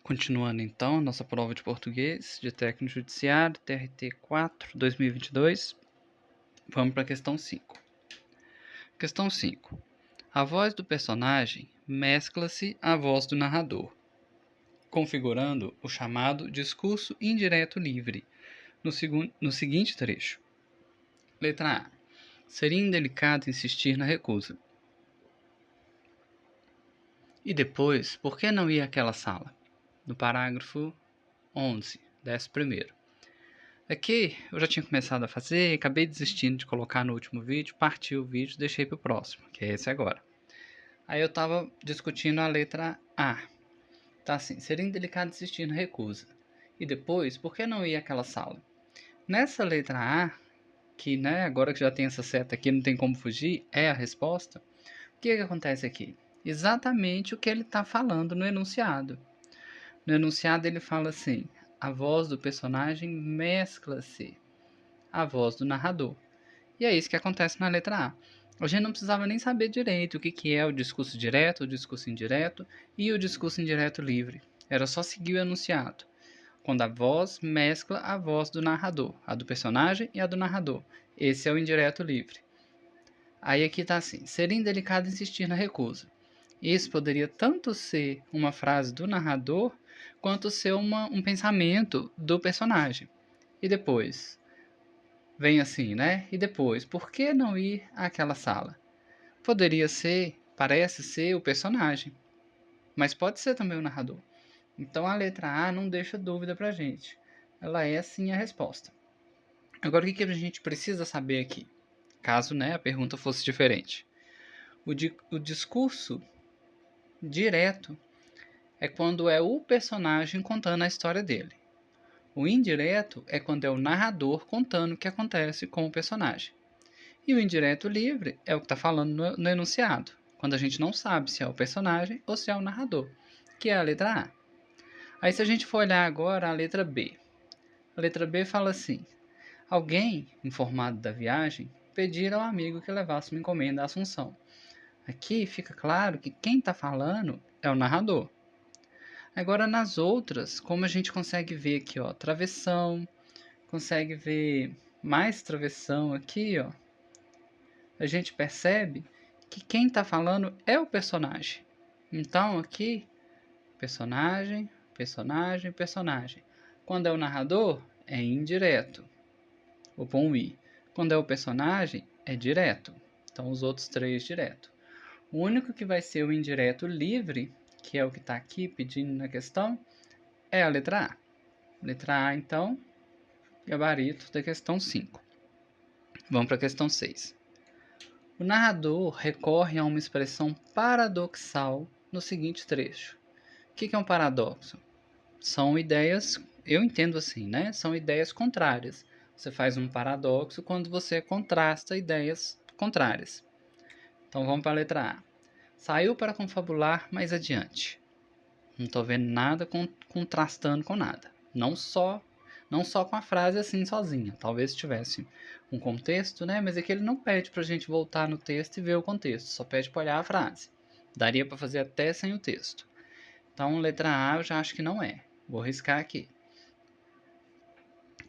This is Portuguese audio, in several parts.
Continuando então, nossa prova de português de técnico judiciário, TRT 4, 2022. Vamos para a questão 5. Questão 5. A voz do personagem mescla-se à voz do narrador, configurando o chamado discurso indireto livre, no seguinte trecho. Letra A. Seria indelicado insistir na recusa. E depois, por que não ir àquela sala? No parágrafo 11, 11º. Aqui eu já tinha começado a fazer, acabei desistindo de colocar no último vídeo, parti o vídeo e deixei para o próximo, que é esse agora. Aí eu estava discutindo a letra A. Tá assim, seria indelicado insistir na recusa. E depois, por que não ir àquela sala? Nessa letra A, que agora que já tem essa seta aqui, não tem como fugir, é a resposta. O que acontece aqui? Exatamente o que ele está falando no enunciado. No enunciado ele fala assim, a voz do personagem mescla-se à voz do narrador. E é isso que acontece na letra A. A gente não precisava nem saber direito o que é o discurso direto, o discurso indireto e o discurso indireto livre. Era só seguir o enunciado. Quando a voz mescla a voz do narrador, a do personagem e a do narrador. Esse é o indireto livre. Aí aqui está assim, seria indelicado insistir na recusa. Isso poderia tanto ser uma frase do narrador, quanto ser um pensamento do personagem. E depois, vem assim, né? E depois, por que não ir àquela sala? Poderia ser, parece ser o personagem, mas pode ser também o narrador. Então a letra A não deixa dúvida pra gente. Ela é sim a resposta. Agora o que a gente precisa saber aqui? Caso a pergunta fosse diferente. O discurso direto é quando é o personagem contando a história dele. O indireto é quando é o narrador contando o que acontece com o personagem. E o indireto livre é o que está falando no enunciado, quando a gente não sabe se é o personagem ou se é o narrador, que é a letra A. Aí se a gente for olhar agora a letra B. A letra B fala assim, alguém, informado da viagem, pedira ao amigo que levasse uma encomenda à Assunção. Aqui fica claro que quem está falando é o narrador. Agora nas outras, como a gente consegue ver aqui, ó, travessão, consegue ver mais travessão aqui, ó, a gente percebe que quem está falando é o personagem. Então aqui, personagem, personagem, personagem. Quando é o narrador, é indireto, o bom i. Quando é o personagem, é direto. Então os outros três direto. O único que vai ser o indireto livre, que é o que está aqui pedindo na questão, é a letra A. Letra A, então, gabarito da questão 5. Vamos para a questão 6. O narrador recorre a uma expressão paradoxal no seguinte trecho. O que é um paradoxo? São ideias, eu entendo assim, né? São ideias contrárias. Você faz um paradoxo quando você contrasta ideias contrárias. Então vamos para a letra A. Saiu para confabular mais adiante. Não estou vendo nada contrastando com nada. Não só com a frase assim sozinha. Talvez tivesse um contexto, né? Mas aqui ele não pede para a gente voltar no texto e ver o contexto. Só pede para olhar a frase. Daria para fazer até sem o texto. Então, letra A eu já acho que não é. Vou riscar aqui.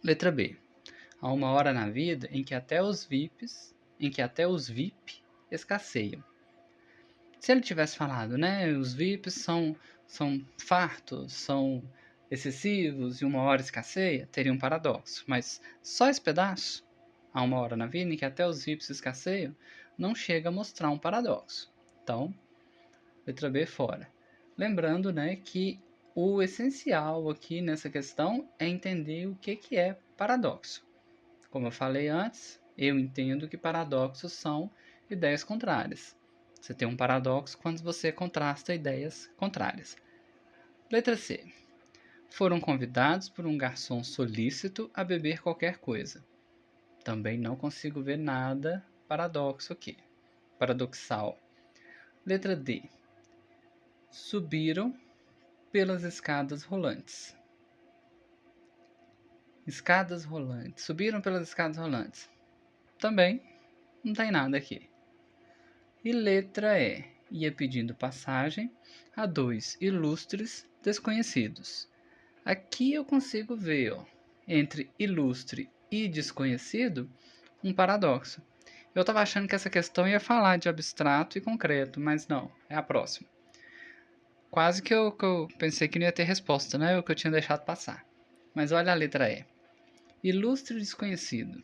Letra B. Há uma hora na vida em que até os VIP escasseiam. Se ele tivesse falado, né, os VIPs são fartos, são excessivos e uma hora escasseia, teria um paradoxo. Mas só esse pedaço, há uma hora na vida em que até os VIPs escasseiam, não chega a mostrar um paradoxo. Então, letra B fora. Lembrando, né, que o essencial aqui nessa questão é entender o que é paradoxo. Como eu falei antes, eu entendo que paradoxos são ideias contrárias. Você tem um paradoxo quando você contrasta ideias contrárias. Letra C. Foram convidados por um garçom solícito a beber qualquer coisa. Também não consigo ver nada paradoxo aqui. Paradoxal. Letra D. Subiram pelas escadas rolantes. Escadas rolantes. Subiram pelas escadas rolantes. Também não tem nada aqui. E letra E. Ia pedindo passagem a dois ilustres desconhecidos. Aqui eu consigo ver, ó, entre ilustre e desconhecido, um paradoxo. Eu estava achando que essa questão ia falar de abstrato e concreto, mas não, é a próxima. Quase que eu pensei que não ia ter resposta, né? O que eu tinha deixado passar. Mas olha a letra E. Ilustre e desconhecido.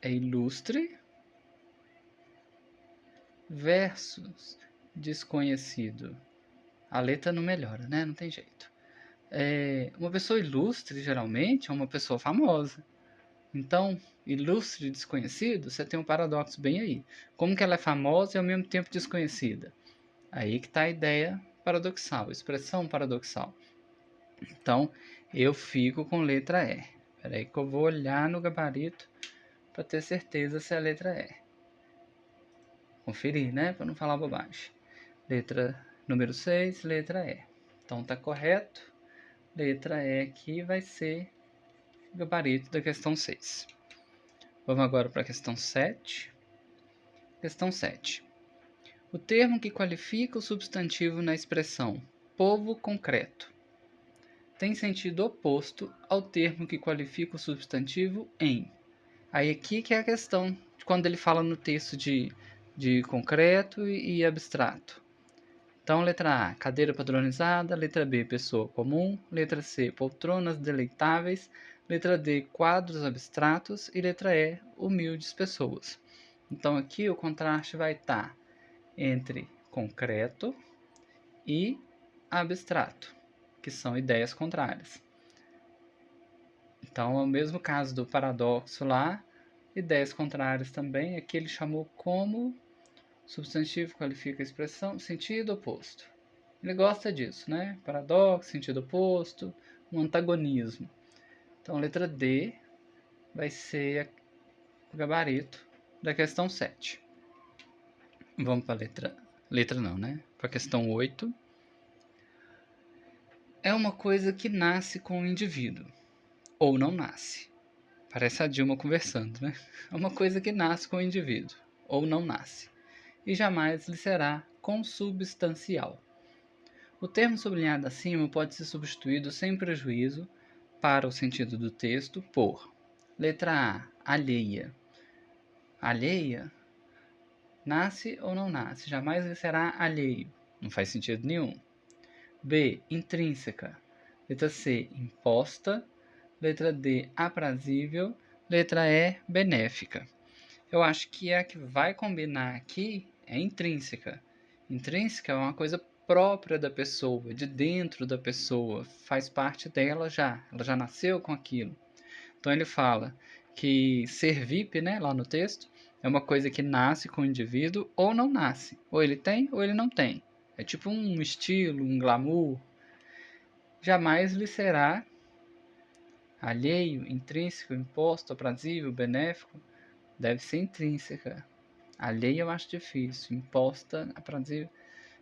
É ilustre versus desconhecido. A letra não melhora, né? Não tem jeito. Uma pessoa ilustre, geralmente, é uma pessoa famosa. Então, ilustre e desconhecido, você tem um paradoxo bem aí. Como que ela é famosa e ao mesmo tempo desconhecida? Aí que está a ideia paradoxal, expressão paradoxal. Então, eu fico com letra E. Espera aí que eu vou olhar no gabarito para ter certeza se é a letra E. Conferir, né? Para não falar bobagem. Letra número 6, letra E. Então, tá correto. Letra E aqui vai ser o gabarito da questão 6. Vamos agora para a questão 7. Questão 7. O termo que qualifica o substantivo na expressão povo concreto tem sentido oposto ao termo que qualifica o substantivo em. Aí aqui que é a questão de quando ele fala no texto de concreto e abstrato. Então, letra A, cadeira padronizada. Letra B, pessoa comum. Letra C, poltronas deleitáveis. Letra D, quadros abstratos. E letra E, humildes pessoas. Então, aqui o contraste vai estar entre concreto e abstrato, que são ideias contrárias. Então, é o mesmo caso do paradoxo lá, ideias contrárias também. Aqui ele chamou como substantivo qualifica a expressão sentido oposto. Ele gosta disso, né? Paradoxo, sentido oposto, um antagonismo. Então, a letra D vai ser o gabarito da questão 7. Vamos para a letra não, né? Para a questão 8. É uma coisa que nasce com o indivíduo, ou não nasce. Parece a Dilma conversando, né? É uma coisa que nasce com o indivíduo, ou não nasce, e jamais lhe será consubstancial. O termo sublinhado acima pode ser substituído sem prejuízo, para o sentido do texto, por letra A, alheia. Alheia? Nasce ou não nasce? Jamais lhe será alheio. Não faz sentido nenhum. B, intrínseca. Letra C, imposta. Letra D, aprazível. Letra E, benéfica. Eu acho que a que vai combinar aqui é intrínseca. Intrínseca é uma coisa própria da pessoa, de dentro da pessoa, faz parte dela já, ela já nasceu com aquilo. Então ele fala que ser VIP, né, lá no texto, é uma coisa que nasce com o indivíduo ou não nasce. Ou ele tem ou ele não tem. É tipo um estilo, um glamour. Jamais lhe será alheio, intrínseco, imposto, aprazível, benéfico. Deve ser intrínseca. Alheia eu acho difícil. Imposta, aprazível.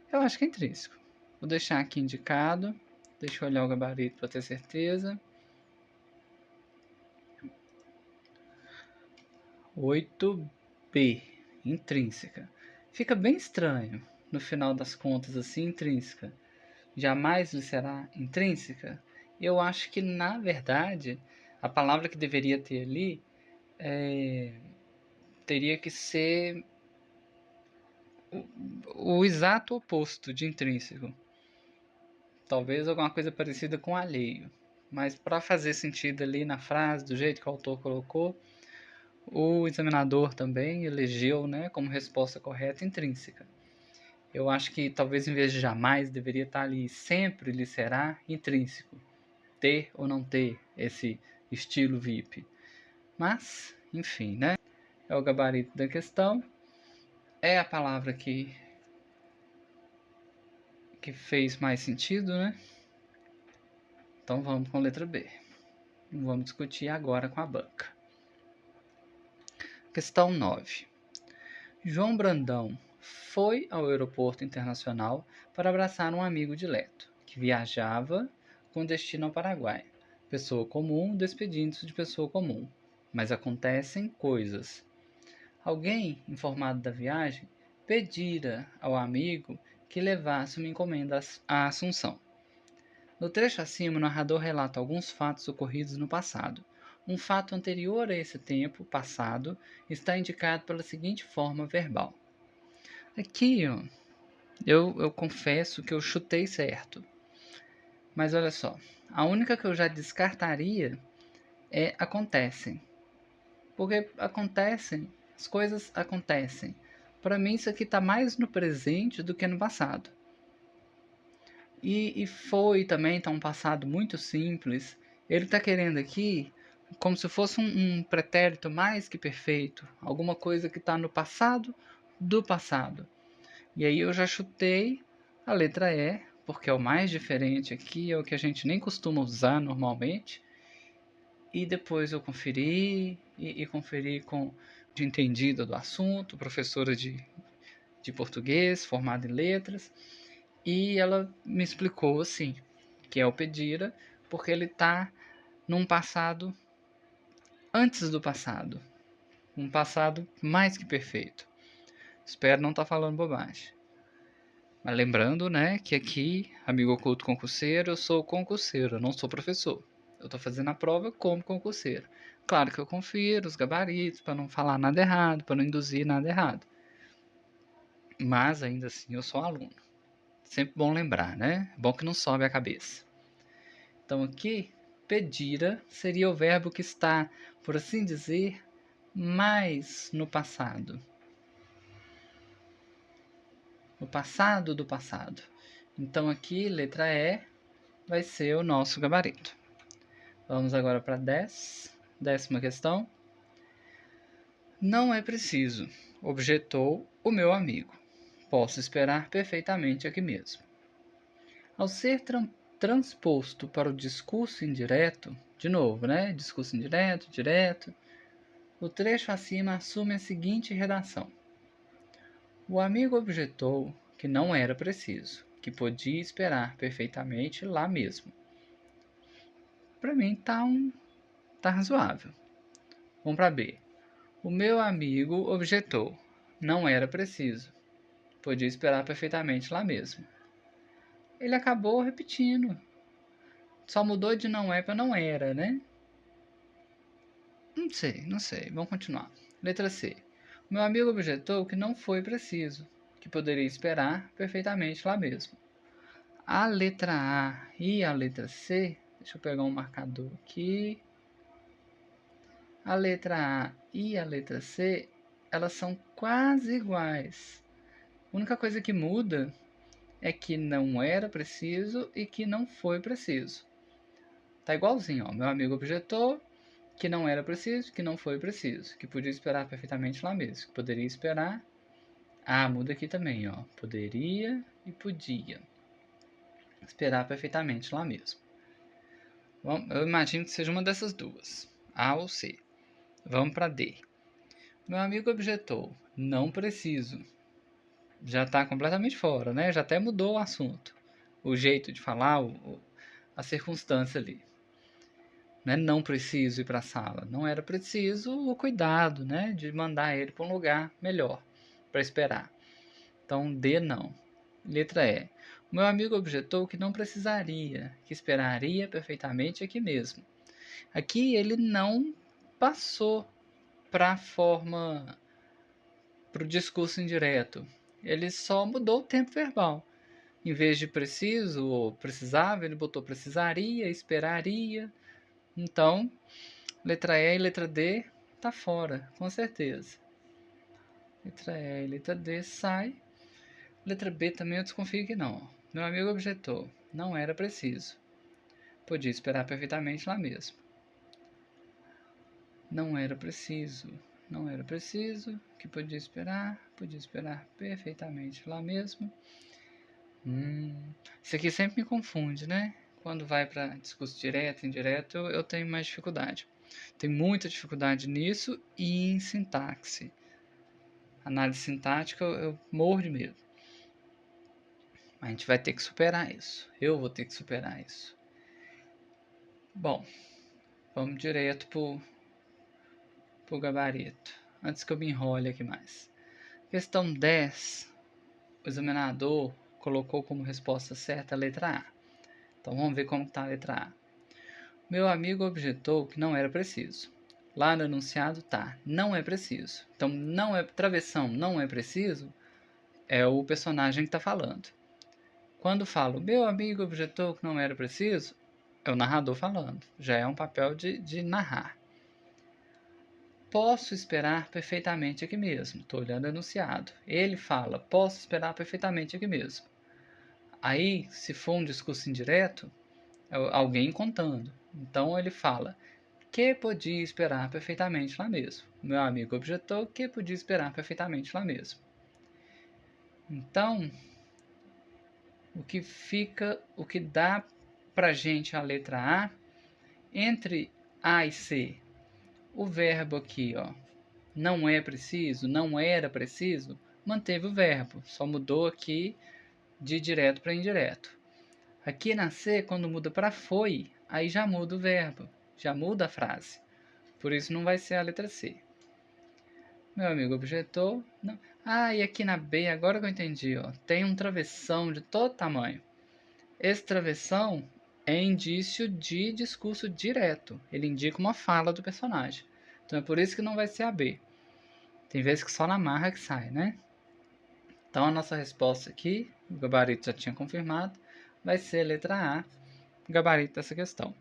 Eu acho que é intrínseco. Vou deixar aqui indicado. Deixa eu olhar o gabarito para ter certeza. 8B, intrínseca. Fica bem estranho, no final das contas, assim, intrínseca. Jamais lhe será intrínseca? Eu acho que, na verdade, a palavra que deveria ter ali teria que ser o exato oposto de intrínseco. Talvez alguma coisa parecida com alheio. Mas para fazer sentido ali na frase, do jeito que o autor colocou, o examinador também elegeu, né, como resposta correta intrínseca. Eu acho que talvez em vez de jamais deveria estar ali sempre lhe será intrínseco. Ter ou não ter esse estilo VIP. Mas, enfim, né? É o gabarito da questão. É a palavra que fez mais sentido, né? Então vamos com a letra B. Vamos discutir agora com a banca. Questão 9. João Brandão foi ao aeroporto internacional para abraçar um amigo dileto, que viajava com destino ao Paraguai. Pessoa comum despedindo-se de pessoa comum. Mas acontecem coisas. Alguém, informado da viagem, pedira ao amigo que levasse uma encomenda à Assunção. No trecho acima, o narrador relata alguns fatos ocorridos no passado. Um fato anterior a esse tempo passado está indicado pela seguinte forma verbal. Aqui, ó, eu confesso que eu chutei certo. Mas olha só, a única que eu já descartaria é acontecem. Porque acontecem, as coisas acontecem. Para mim, isso aqui está mais no presente do que no passado. E foi também, tá um passado muito simples. Ele está querendo aqui como se fosse um pretérito mais que perfeito. Alguma coisa que está no passado do passado. E aí eu já chutei a letra E, porque é o mais diferente aqui, é o que a gente nem costuma usar normalmente. E depois eu conferi e conferi com de entendida do assunto, professora de português, formada em letras. E ela me explicou assim, que é o pedira, porque ele está num passado antes do passado. Um passado mais que perfeito. Espero não estar falando bobagem. Mas lembrando, né, que aqui, amigo oculto concurseiro, eu sou concurseiro, eu não sou professor. Eu estou fazendo a prova como concurseiro. Claro que eu confiro os gabaritos para não falar nada errado, para não induzir nada errado. Mas ainda assim eu sou aluno. Sempre bom lembrar, né? Bom que não sobe a cabeça. Então aqui, pedira seria o verbo que está, por assim dizer, mais no passado. No passado do passado. Então aqui, letra E, vai ser o nosso gabarito. Vamos agora para 10ª questão. Não é preciso, objetou o meu amigo. Posso esperar perfeitamente aqui mesmo. Ao ser transposto para o discurso indireto, de novo, né? Discurso indireto, direto, o trecho acima assume a seguinte redação. O amigo objetou que não era preciso, que podia esperar perfeitamente lá mesmo. Para mim tá razoável. Vamos para B. O meu amigo objetou. Não era preciso. Podia esperar perfeitamente lá mesmo. Ele acabou repetindo. Só mudou de não é para não era, né? Não sei. Vamos continuar. Letra C. O meu amigo objetou que não foi preciso, que poderia esperar perfeitamente lá mesmo. A letra A e a letra C, deixa eu pegar um marcador aqui. A letra A e a letra C, elas são quase iguais. A única coisa que muda é que não era preciso e que não foi preciso. Tá igualzinho, ó. Meu amigo objetou que não era preciso, que não foi preciso, que podia esperar perfeitamente lá mesmo, que poderia esperar. Ah, muda aqui também, ó. Poderia e podia esperar perfeitamente lá mesmo. Bom, eu imagino que seja uma dessas duas, A ou C. Vamos para D. Meu amigo objetou, não preciso. Já está completamente fora, né? Já até mudou o assunto. O jeito de falar, a circunstância ali. Né? Não preciso ir para a sala. Não era preciso o cuidado, né? De mandar ele para um lugar melhor para esperar. Então, D não. Letra E. O meu amigo objetou que não precisaria, que esperaria perfeitamente aqui mesmo. Aqui ele não passou para a forma, para o discurso indireto. Ele só mudou o tempo verbal. Em vez de preciso ou precisava, ele botou precisaria, esperaria. Então, letra E e letra D tá fora, com certeza. Letra E e letra D sai. Letra B também eu desconfio que não. Meu amigo objetou. Não era preciso. Podia esperar perfeitamente lá mesmo. Não era preciso. Não era preciso. Que podia esperar perfeitamente lá mesmo. Isso aqui sempre me confunde, né? Quando vai para discurso direto, indireto, eu tenho mais dificuldade. Tenho muita dificuldade nisso e em sintaxe. Análise sintática eu morro de medo. A gente vai ter que superar isso. Eu vou ter que superar isso. Bom, vamos direto pro gabarito. Antes que eu me enrole aqui mais. Questão 10. O examinador colocou como resposta certa a letra A. Então vamos ver como está a letra A. Meu amigo objetou que não era preciso. Lá no enunciado tá, não é preciso. Então, não é travessão, não é preciso, é o personagem que está falando. Quando falo, meu amigo objetou que não era preciso, é o narrador falando. Já é um papel de narrar. Posso esperar perfeitamente aqui mesmo. Estou olhando o enunciado. Ele fala, posso esperar perfeitamente aqui mesmo. Aí, se for um discurso indireto, é alguém contando. Então ele fala, que podia esperar perfeitamente lá mesmo. Meu amigo objetou que podia esperar perfeitamente lá mesmo. Então, o que dá pra gente a letra A, entre A e C, o verbo aqui, ó, não é preciso, não era preciso, manteve o verbo, só mudou aqui de direto para indireto. Aqui na C, quando muda para foi, aí já muda o verbo, já muda a frase. Por isso não vai ser a letra C. Meu amigo objetou. Não. Ah, e aqui na B, agora que eu entendi, ó, tem um travessão de todo tamanho. Esse travessão é indício de discurso direto. Ele indica uma fala do personagem. Então é por isso que não vai ser a B. Tem vezes que só na marra que sai, né? Então a nossa resposta aqui, o gabarito já tinha confirmado, vai ser a letra A, o gabarito dessa questão.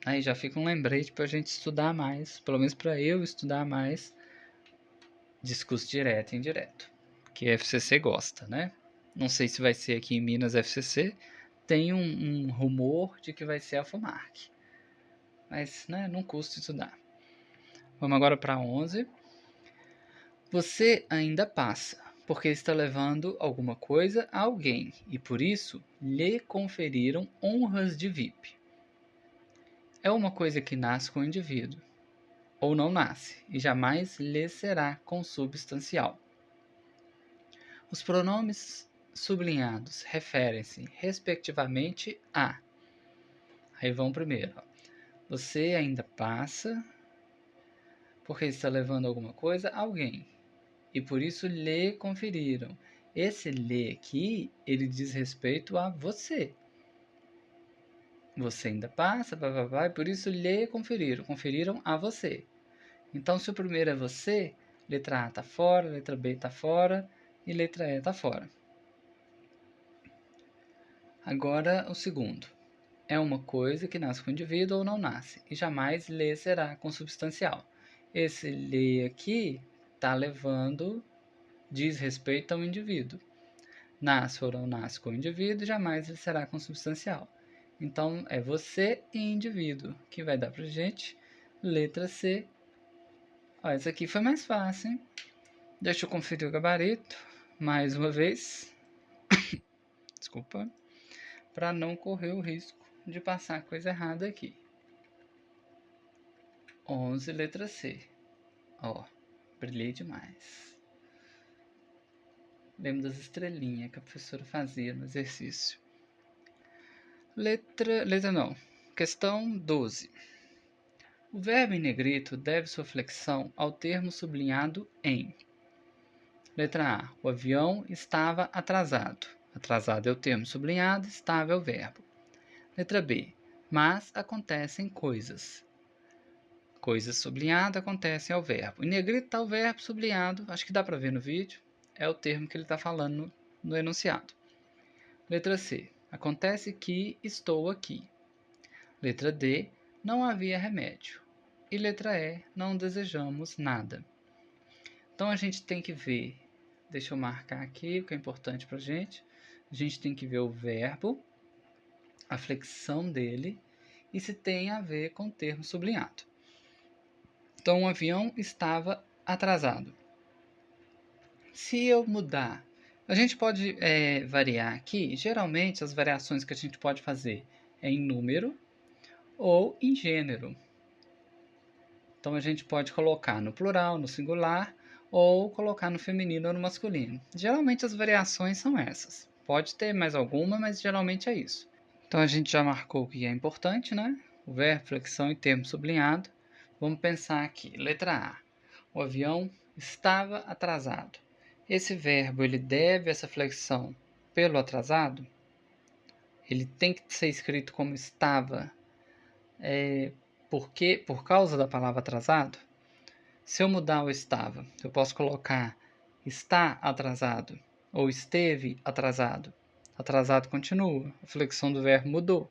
Aí já fica um lembrete para a gente estudar mais, pelo menos para eu estudar mais, discurso direto e indireto, que a FCC gosta, né? Não sei se vai ser aqui em Minas FCC, tem um rumor de que vai ser a FUMARC, mas né, não custa estudar. Vamos agora para 11. Você ainda passa, porque está levando alguma coisa a alguém, e por isso lhe conferiram honras de VIP. É uma coisa que nasce com o indivíduo, ou não nasce, e jamais lhe será consubstancial. Os pronomes sublinhados referem-se, respectivamente, a. Aí vão primeiro. Ó. Você ainda passa, porque está levando alguma coisa a alguém, e por isso lhe conferiram. Esse lhe aqui, ele diz respeito a você. Você ainda passa, e por isso lhe conferiram. Conferiram a você. Então, se o primeiro é você, letra A está fora, letra B está fora e letra E está fora. Agora, o segundo. É uma coisa que nasce com o indivíduo ou não nasce, e jamais lhe será consubstancial. Esse lhe aqui está levando, diz respeito ao indivíduo. Nasce ou não nasce com o indivíduo, jamais lhe será consubstancial. Então, é você e indivíduo, que vai dar pra gente letra C. Ó, essa aqui foi mais fácil, hein? Deixa eu conferir o gabarito, mais uma vez. Desculpa. Para não correr o risco de passar coisa errada aqui. 11, letra C. Ó, brilhei demais. Lembro das estrelinhas que a professora fazia no exercício. Letra não. Questão 12. O verbo em negrito deve sua flexão ao termo sublinhado em. Letra A. O avião estava atrasado. Atrasado é o termo sublinhado, estava é o verbo. Letra B. Mas acontecem coisas. Coisas sublinhado acontecem ao verbo. Em negrito está o verbo sublinhado, acho que dá para ver no vídeo, é o termo que ele está falando no enunciado. Letra C. Acontece que estou aqui. Letra D. Não havia remédio. E letra E. Não desejamos nada. Então a gente tem que ver, deixa eu marcar aqui o que é importante para a gente tem que ver o verbo, a flexão dele e se tem a ver com o termo sublinhado. Então, o avião estava atrasado. Se eu mudar, a gente pode variar aqui. Geralmente, as variações que a gente pode fazer é em número ou em gênero. Então, a gente pode colocar no plural, no singular, ou colocar no feminino ou no masculino. Geralmente, as variações são essas. Pode ter mais alguma, mas geralmente é isso. Então, a gente já marcou o que é importante, né? O verbo, flexão e termo sublinhado. Vamos pensar aqui. Letra A. O avião estava atrasado. Esse verbo, ele deve essa flexão pelo atrasado? ele tem que ser escrito como estava, por causa da palavra atrasado? Se eu mudar o estava, eu posso colocar está atrasado ou esteve atrasado. Atrasado continua, a flexão do verbo mudou.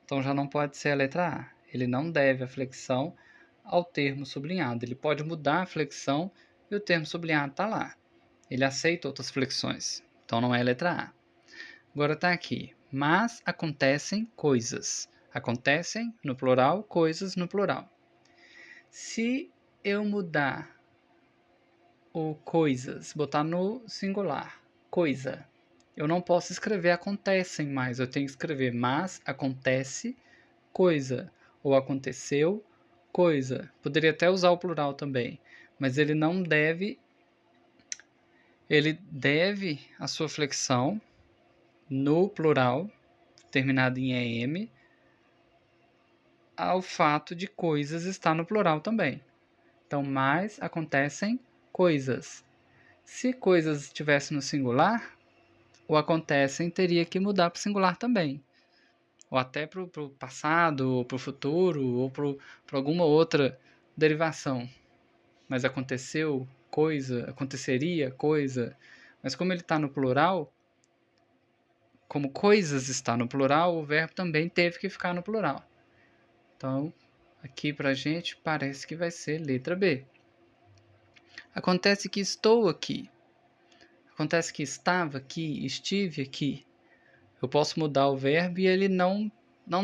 Então já não pode ser a letra A. Ele não deve a flexão ao termo sublinhado. Ele pode mudar a flexão e o termo sublinhado está lá. Ele aceita outras flexões. Então não é a letra A. Agora está aqui. Mas acontecem coisas. Acontecem no plural, coisas no plural. Se eu mudar o coisas, botar no singular, coisa, eu não posso escrever acontecem mais. Eu tenho que escrever mas acontece coisa, ou aconteceu coisa. Poderia até usar o plural também, mas ele não deve, ele deve a sua flexão no plural, terminado em EM, ao fato de coisas estar no plural também. Então, mais acontecem coisas. Se coisas estivesse no singular, o acontecem teria que mudar para o singular também. Ou até para o passado, ou para o futuro, ou para alguma outra derivação. Mas aconteceu coisa, aconteceria coisa. Mas como ele está no plural, como coisas está no plural, o verbo também teve que ficar no plural. Então, aqui para a gente parece que vai ser letra B. Acontece que estou aqui. Acontece que estava aqui, estive aqui. Eu posso mudar o verbo e ele não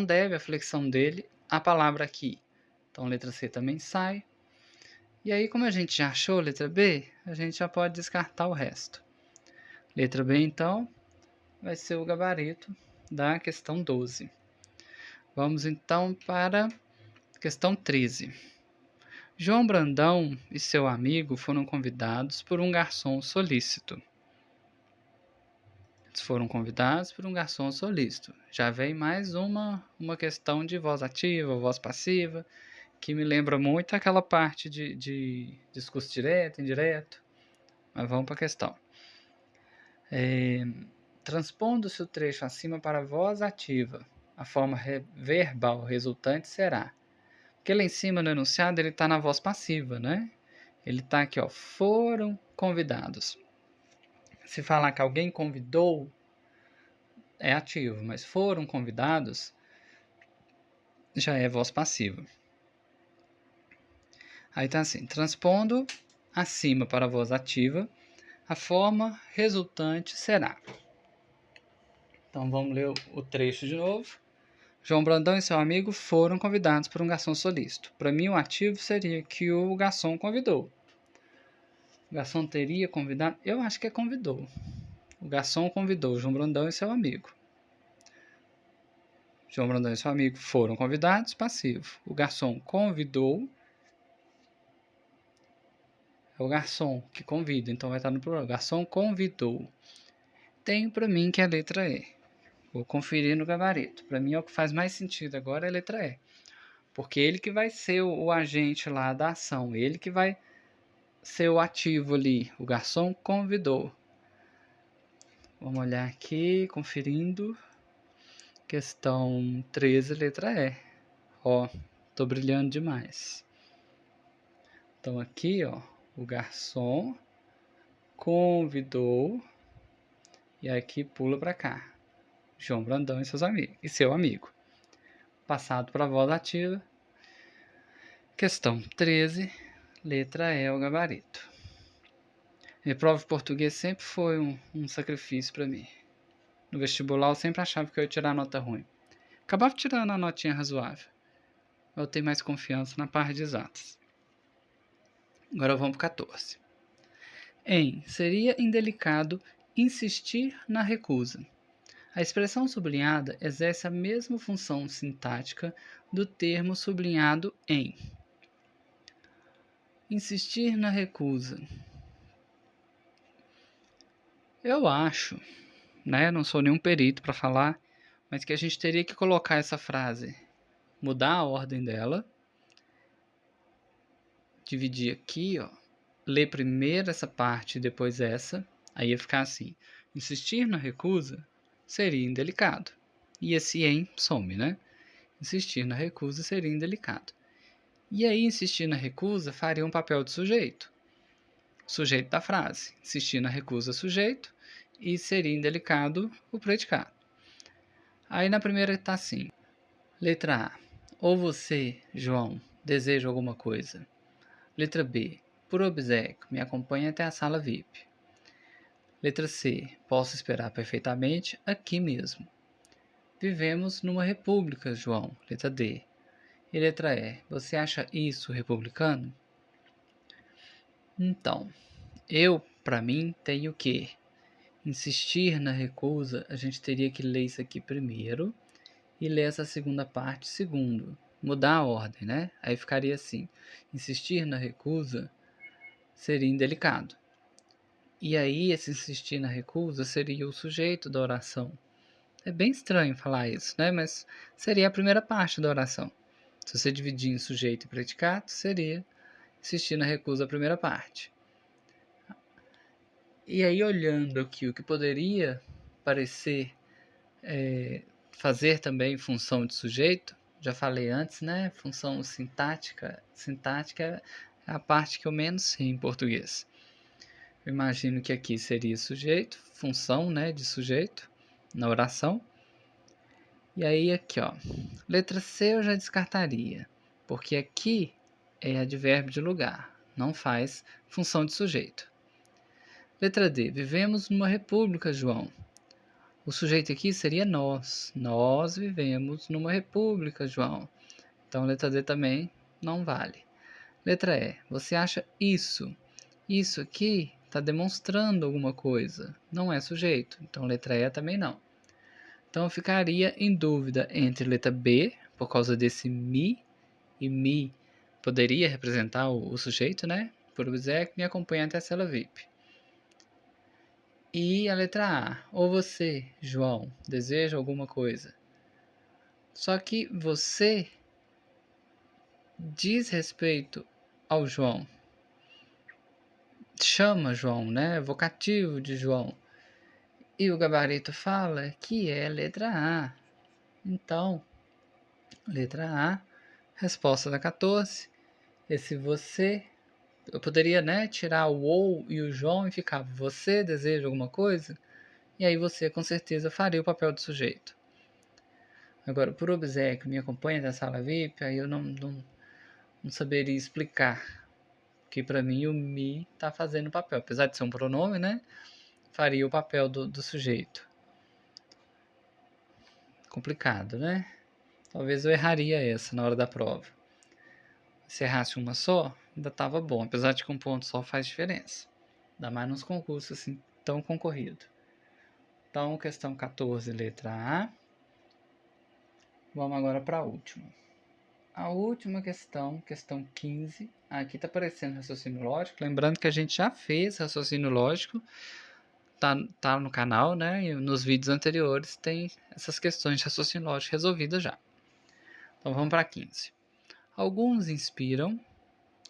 deve a flexão dele à palavra aqui. Então, a letra C também sai. E aí, como a gente já achou a letra B, a gente já pode descartar o resto. Letra B, então, vai ser o gabarito da questão 12. Vamos, então, para a questão 13. João Brandão e seu amigo foram convidados por um garçom solícito. Foram convidados por um garçom solícito. Já vem mais uma questão de voz ativa, voz passiva, que me lembra muito aquela parte de discurso direto, indireto. Mas vamos para a questão. Transpondo-se o trecho acima para a voz ativa, a forma verbal resultante será. Porque lá em cima no enunciado ele está na voz passiva, né? Ele está aqui, ó, foram convidados. Se falar que alguém convidou, é ativo, mas foram convidados, já é voz passiva. Aí tá assim, transpondo acima para a voz ativa, a forma resultante será. Então vamos ler o trecho de novo. João Brandão e seu amigo foram convidados por um garçom solícito. Para mim, o ativo seria que o garçom convidou. O garçom teria convidado? Eu acho que é convidou. O garçom convidou João Brandão e seu amigo. João Brandão e seu amigo foram convidados, passivo. O garçom convidou. É o garçom que convida, então vai estar no plural. O garçom convidou. Tenho para mim que é a letra E. Vou conferir no gabarito. Para mim é o que faz mais sentido agora é a letra E. Porque ele que vai ser o agente lá da ação. Ele que vai ser o ativo ali. O garçom convidou. Vamos olhar aqui, conferindo. Questão 13, letra E. Ó, tô brilhando demais. Então aqui, ó, o garçom convidou e aqui pula para cá. João Brandão e seus amigos e seu amigo. Passado para a voz ativa. Questão 13, letra E, o gabarito. Minha prova de português sempre foi um sacrifício para mim. No vestibular eu sempre achava que eu ia tirar nota ruim. Acabava tirando a notinha razoável. Eu tenho mais confiança na parte de exatas. Agora vamos para 14. Seria indelicado insistir na recusa. A expressão sublinhada exerce a mesma função sintática do termo sublinhado em. Insistir na recusa. Eu acho, né, não sou nenhum perito para falar, mas que a gente teria que colocar essa frase, mudar a ordem dela, dividir aqui, ó, ler primeiro essa parte e depois essa, aí ia ficar assim. Insistir na recusa seria indelicado. e esse em some, né? Insistir na recusa seria indelicado. E aí, insistir na recusa faria um papel de sujeito. Sujeito da frase. Insistir na recusa, sujeito, e seria indelicado o predicado. Aí na primeira está assim. Letra A. Ou você, João, deseja alguma coisa. Letra B. Por obséquio, me acompanhe até a sala VIP. Letra C. Posso esperar perfeitamente aqui mesmo. Vivemos numa república, João. Letra D. E letra E. Você acha isso republicano? Então, para mim, tenho que insistir na recusa. A gente teria que ler isso aqui primeiro e ler essa segunda parte segundo. Mudar a ordem, né? Aí ficaria assim. Insistir na recusa seria indelicado. E aí, esse insistir na recusa seria o sujeito da oração. É bem estranho falar isso, né? Mas seria a primeira parte da oração. Se você dividir em sujeito e predicado, seria insistir na recusa a primeira parte. E aí, olhando aqui o que poderia parecer fazer também função de sujeito, já falei antes, né? Função sintática. Sintática é a parte que eu menos sei em português. Eu imagino que aqui seria sujeito, função, né, de sujeito na oração. E aí aqui, ó, letra C eu já descartaria, porque aqui é advérbio de lugar, não faz função de sujeito. Letra D, vivemos numa república, João. O sujeito aqui seria nós. Nós vivemos numa república, João. Então, letra D também não vale. Letra E, você acha isso? Isso aqui está demonstrando alguma coisa. Não é sujeito. Então, letra E também não. Então, eu ficaria em dúvida entre letra B, por causa desse me, e me poderia representar o sujeito, né? Por obséquio, me acompanha até a cela VIP. E a letra A, ou você, João, deseja alguma coisa. Só que você diz respeito ao João. Chama João, né? Vocativo de João. E o gabarito fala que é letra A. Então, letra A, resposta da 14. Esse você, eu poderia, né, tirar o ou e o João e ficar você deseja alguma coisa? E aí você com certeza faria o papel de sujeito. Agora, por obséquio, me acompanha da sala VIP, aí eu não saberia explicar. Que para mim o me está fazendo o papel. Apesar de ser um pronome, né? Faria o papel do sujeito. Complicado, né? Talvez eu erraria essa na hora da prova. Se errasse uma só, ainda estava bom. Apesar de que um ponto só faz diferença. Ainda mais nos concursos assim tão concorridos. Então, questão 14, letra A. Vamos agora para a última. A última questão, questão 15. Aqui está aparecendo raciocínio lógico. Lembrando que a gente já fez raciocínio lógico. Tá no canal, né? E nos vídeos anteriores tem essas questões de raciocínio lógico resolvidas já. Então vamos para 15. Alguns inspiram,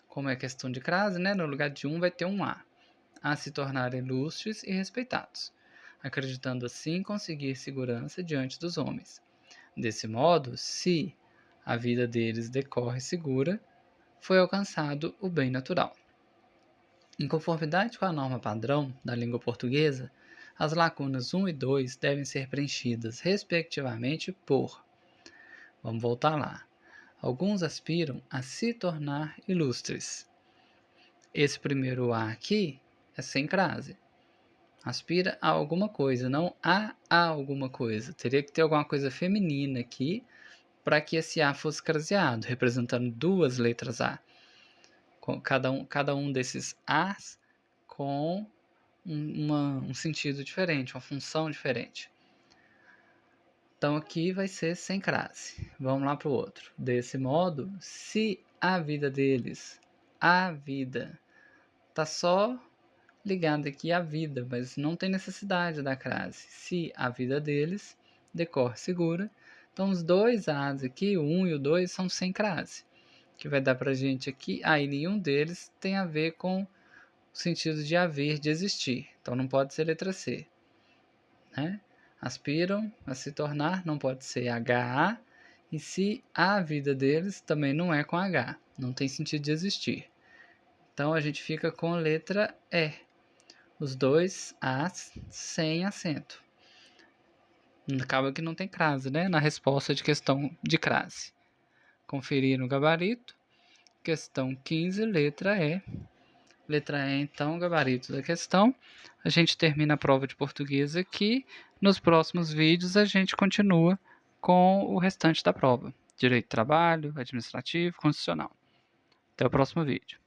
como é questão de crase, né? No lugar de um vai ter um a se tornarem ilustres e respeitados, acreditando assim conseguir segurança diante dos homens. Desse modo, se a vida deles decorre segura, foi alcançado o bem natural. Em conformidade com a norma padrão da língua portuguesa, as lacunas 1 e 2 devem ser preenchidas, respectivamente, por. Vamos voltar lá. Alguns aspiram a se tornar ilustres. Esse primeiro A aqui é sem crase. Aspira a alguma coisa, não a alguma coisa. Teria que ter alguma coisa feminina aqui para que esse A fosse craseado, representando duas letras A. Cada um desses As com um sentido diferente, uma função diferente. Então aqui vai ser sem crase. Vamos lá para o outro. Desse modo, se a vida deles, a vida, tá só ligado aqui à vida, mas não tem necessidade da crase. Se a vida deles decorre segura, então os dois As aqui, o 1 e o 2, são sem crase. Que vai dar para a gente aqui, aí nenhum deles tem a ver com o sentido de haver, de existir. Então não pode ser letra C. Né? aspiram a se tornar, não pode ser HA, e se a vida deles também não é com H, não tem sentido de existir. Então a gente fica com a letra E, os dois As sem acento. Acaba que não tem crase, né? Na resposta de questão de crase. Conferir no gabarito. Questão 15, letra E. Letra E, então, gabarito da questão. A gente termina a prova de português aqui. Nos próximos vídeos a gente continua com o restante da prova. Direito do trabalho, administrativo, constitucional. Até o próximo vídeo.